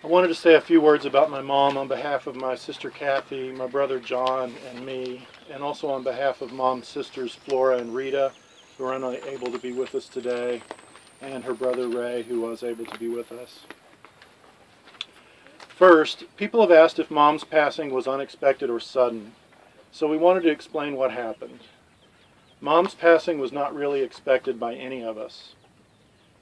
I wanted to say a few words about my mom on behalf of my sister Kathy, my brother John, and me, and also on behalf of Mom's sisters Flora and Rita, who are unable to be with us today, and her brother Ray, who was able to be with us. First, people have asked if Mom's passing was unexpected or sudden, so we wanted to explain what happened. Mom's passing was not really expected by any of us.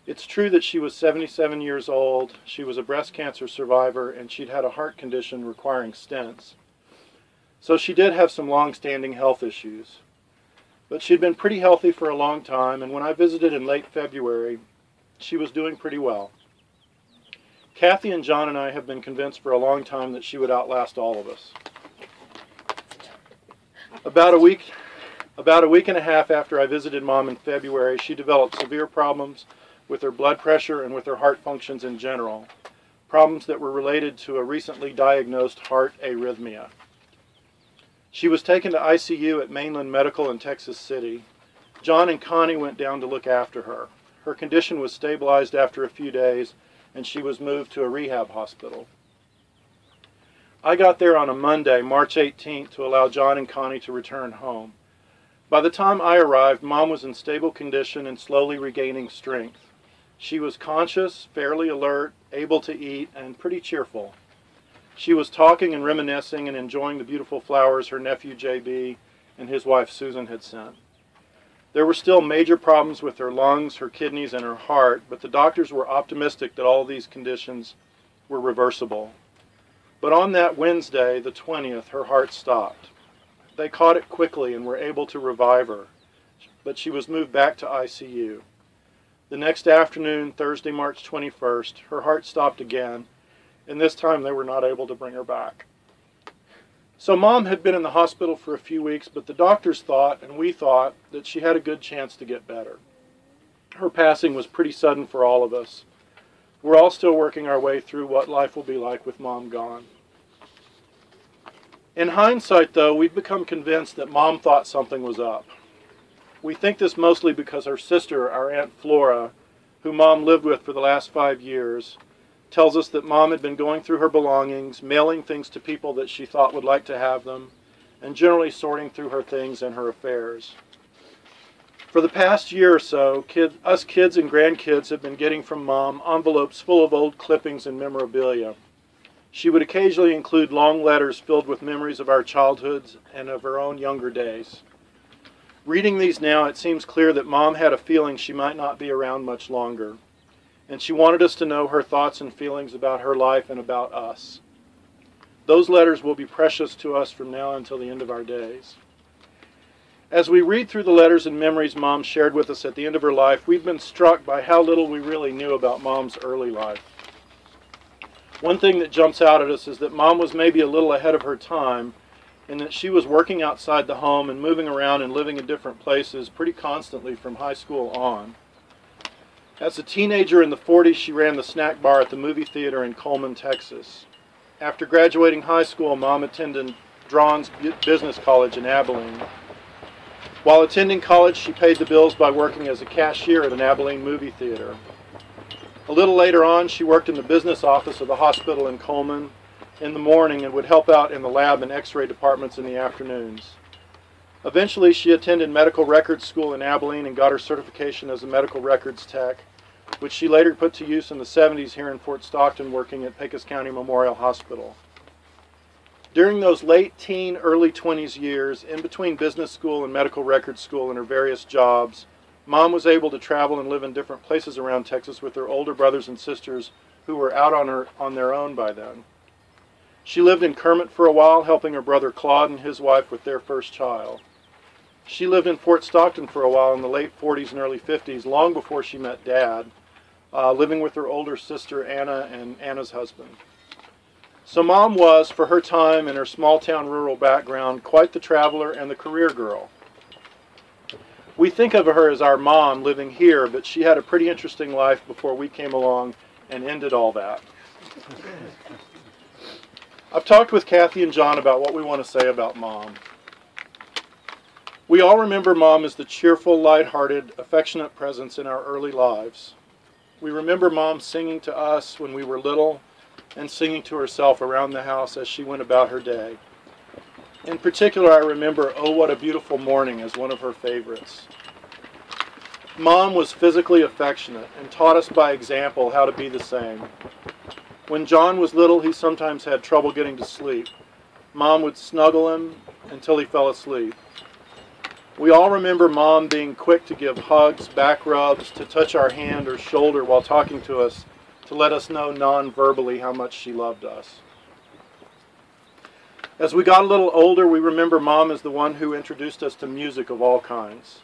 It's true that she was 77 years old, she was a breast cancer survivor, and she'd had a heart condition requiring stents. So she did have some long-standing health issues. But she'd been pretty healthy for a long time, and when I visited in late February, she was doing pretty well. Kathy and John and I have been convinced for a long time that she would outlast all of us. About a week and a half after I visited Mom in February, she developed severe problems with her blood pressure and with her heart functions in general, problems that were related to a recently diagnosed heart arrhythmia. She was taken to ICU at Mainland Medical in Texas City. John and Connie went down to look after her. Her condition was stabilized after a few days, and she was moved to a rehab hospital. I got there on a Monday, March 18th, to allow John and Connie to return home. By the time I arrived, Mom was in stable condition and slowly regaining strength. She was conscious, fairly alert, able to eat, and pretty cheerful. She was talking and reminiscing and enjoying the beautiful flowers her nephew JB and his wife Susan had sent. There were still major problems with her lungs, her kidneys, and her heart, but the doctors were optimistic that all of these conditions were reversible. But on that Wednesday, the 20th, her heart stopped. They caught it quickly and were able to revive her, but she was moved back to ICU. The next afternoon, Thursday, March 21st, her heart stopped again, and this time they were not able to bring her back. So Mom had been in the hospital for a few weeks, but the doctors thought, and we thought, that she had a good chance to get better. Her passing was pretty sudden for all of us. We're all still working our way through what life will be like with Mom gone. In hindsight, though, we've become convinced that Mom thought something was up. We think this mostly because her sister, our Aunt Flora, who Mom lived with for the last 5 years, tells us that Mom had been going through her belongings, mailing things to people that she thought would like to have them, and generally sorting through her things and her affairs. For the past year or so, us kids and grandkids have been getting from Mom envelopes full of old clippings and memorabilia. She would occasionally include long letters filled with memories of our childhoods and of her own younger days. Reading these now, it seems clear that Mom had a feeling she might not be around much longer, and she wanted us to know her thoughts and feelings about her life and about us. Those letters will be precious to us from now until the end of our days. As we read through the letters and memories Mom shared with us at the end of her life, we've been struck by how little we really knew about Mom's early life. One thing that jumps out at us is that Mom was maybe a little ahead of her time, in that she was working outside the home and moving around and living in different places pretty constantly from high school on. As a teenager in the 40s, she ran the snack bar at the movie theater in Coleman, Texas. After graduating high school, Mom attended Drawn's Business College in Abilene. While attending college, she paid the bills by working as a cashier at an Abilene movie theater. A little later on, she worked in the business office of the hospital in Coleman in the morning and would help out in the lab and x-ray departments in the afternoons. Eventually, she attended medical records school in Abilene and got her certification as a medical records tech, which she later put to use in the 70s here in Fort Stockton working at Pecos County Memorial Hospital. During those late teen, early 20s years, in between business school and medical records school and her various jobs, Mom was able to travel and live in different places around Texas with her older brothers and sisters who were out on their own by then. She lived in Kermit for a while, helping her brother Claude and his wife with their first child. She lived in Fort Stockton for a while in the late 40s and early 50s, long before she met Dad, living with her older sister Anna and Anna's husband. So Mom was, for her time and her small-town rural background, quite the traveler and the career girl. We think of her as our mom living here, but she had a pretty interesting life before we came along and ended all that. I've talked with Kathy and John about what we want to say about Mom. We all remember Mom as the cheerful, lighthearted, affectionate presence in our early lives. We remember Mom singing to us when we were little, and singing to herself around the house as she went about her day. In particular, I remember "Oh, What a Beautiful Morning" as one of her favorites. Mom was physically affectionate and taught us by example how to be the same. When John was little, he sometimes had trouble getting to sleep. Mom would snuggle him until he fell asleep. We all remember Mom being quick to give hugs, back rubs, to touch our hand or shoulder while talking to us, to let us know non-verbally how much she loved us. As we got a little older, we remember Mom as the one who introduced us to music of all kinds.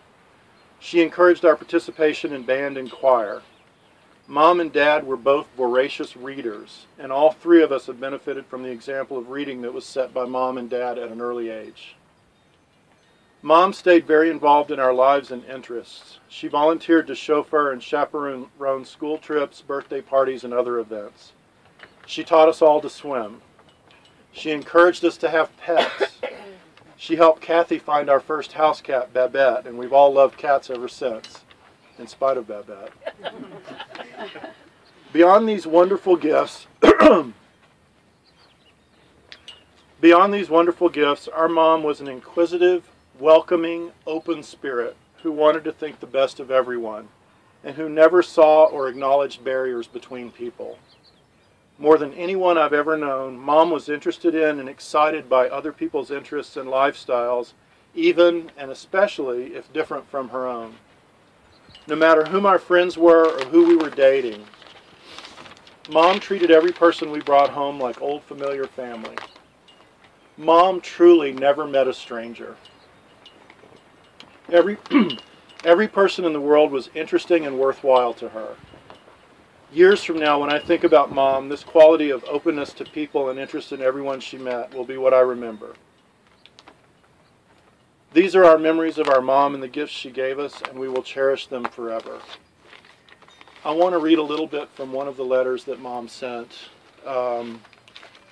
She encouraged our participation in band and choir. Mom and Dad were both voracious readers, and all three of us have benefited from the example of reading that was set by Mom and Dad at an early age. Mom stayed very involved in our lives and interests. She volunteered to chauffeur and chaperone school trips, birthday parties, and other events. She taught us all to swim. She encouraged us to have pets. She helped Kathy find our first house cat, Babette, and we've all loved cats ever since, in spite of Babette. Beyond these wonderful gifts, our mom was an inquisitive, welcoming, open spirit who wanted to think the best of everyone and who never saw or acknowledged barriers between people. More than anyone I've ever known, Mom was interested in and excited by other people's interests and lifestyles, even and especially if different from her own. No matter who my friends were or who we were dating, Mom treated every person we brought home like old familiar family. Mom truly never met a stranger. Every person in the world was interesting and worthwhile to her. Years from now, when I think about Mom, this quality of openness to people and interest in everyone she met will be what I remember. These are our memories of our mom and the gifts she gave us, and we will cherish them forever. I want to read a little bit from one of the letters that Mom sent.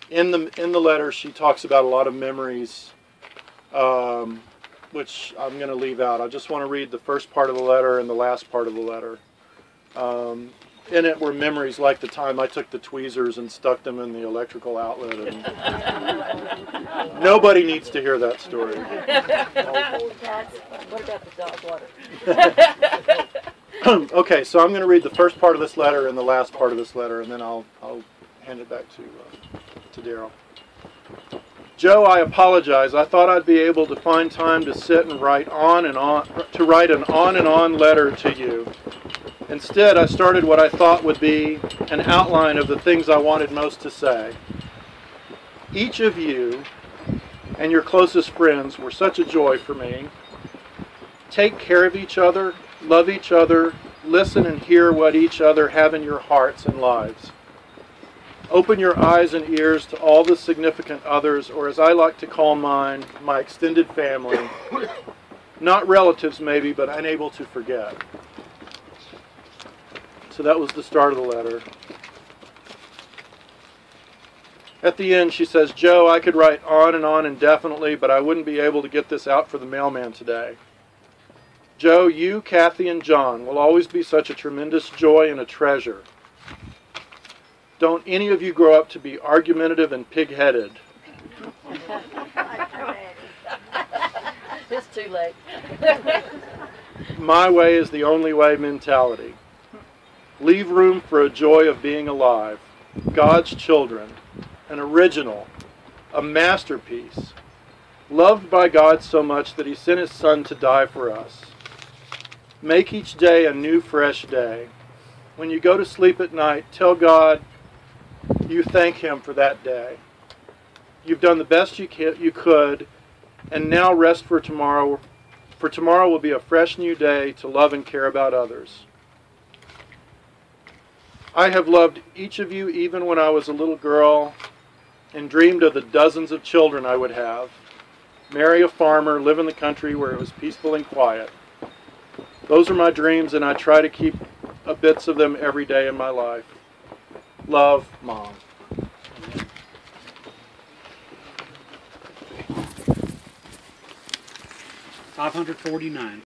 In the letter, she talks about a lot of memories, which I'm going to leave out. I just want to read the first part of the letter and the last part of the letter. In it were memories like the time I took the tweezers and stuck them in the electrical outlet. And nobody needs to hear that story. What about the dog water? Okay, so I'm going to read the first part of this letter and the last part of this letter, and then I'll hand it back to Daryl. Joe, I apologize. I thought I'd be able to find time to sit and write an on and on letter to you. Instead, I started what I thought would be an outline of the things I wanted most to say. Each of you and your closest friends were such a joy for me. Take care of each other, love each other, listen and hear what each other have in your hearts and lives. Open your eyes and ears to all the significant others, or as I like to call mine, my extended family. Not relatives maybe, but unable to forget. So that was the start of the letter. At the end, she says, Joe, I could write on indefinitely, but I wouldn't be able to get this out for the mailman today. Joe, you, Kathy, and John will always be such a tremendous joy and a treasure. Don't any of you grow up to be argumentative and pig-headed. It's too late. My way is the only way mentality. Leave room for a joy of being alive, God's children, an original, a masterpiece, loved by God so much that He sent His Son to die for us. Make each day a new, fresh day. When you go to sleep at night, tell God you thank Him for that day. You've done the best you could, and now rest for tomorrow. For tomorrow will be a fresh new day to love and care about others. I have loved each of you even when I was a little girl and dreamed of the dozens of children I would have. Marry a farmer, live in the country where it was peaceful and quiet. Those are my dreams, and I try to keep bits of them every day in my life. Love, Mom. 549.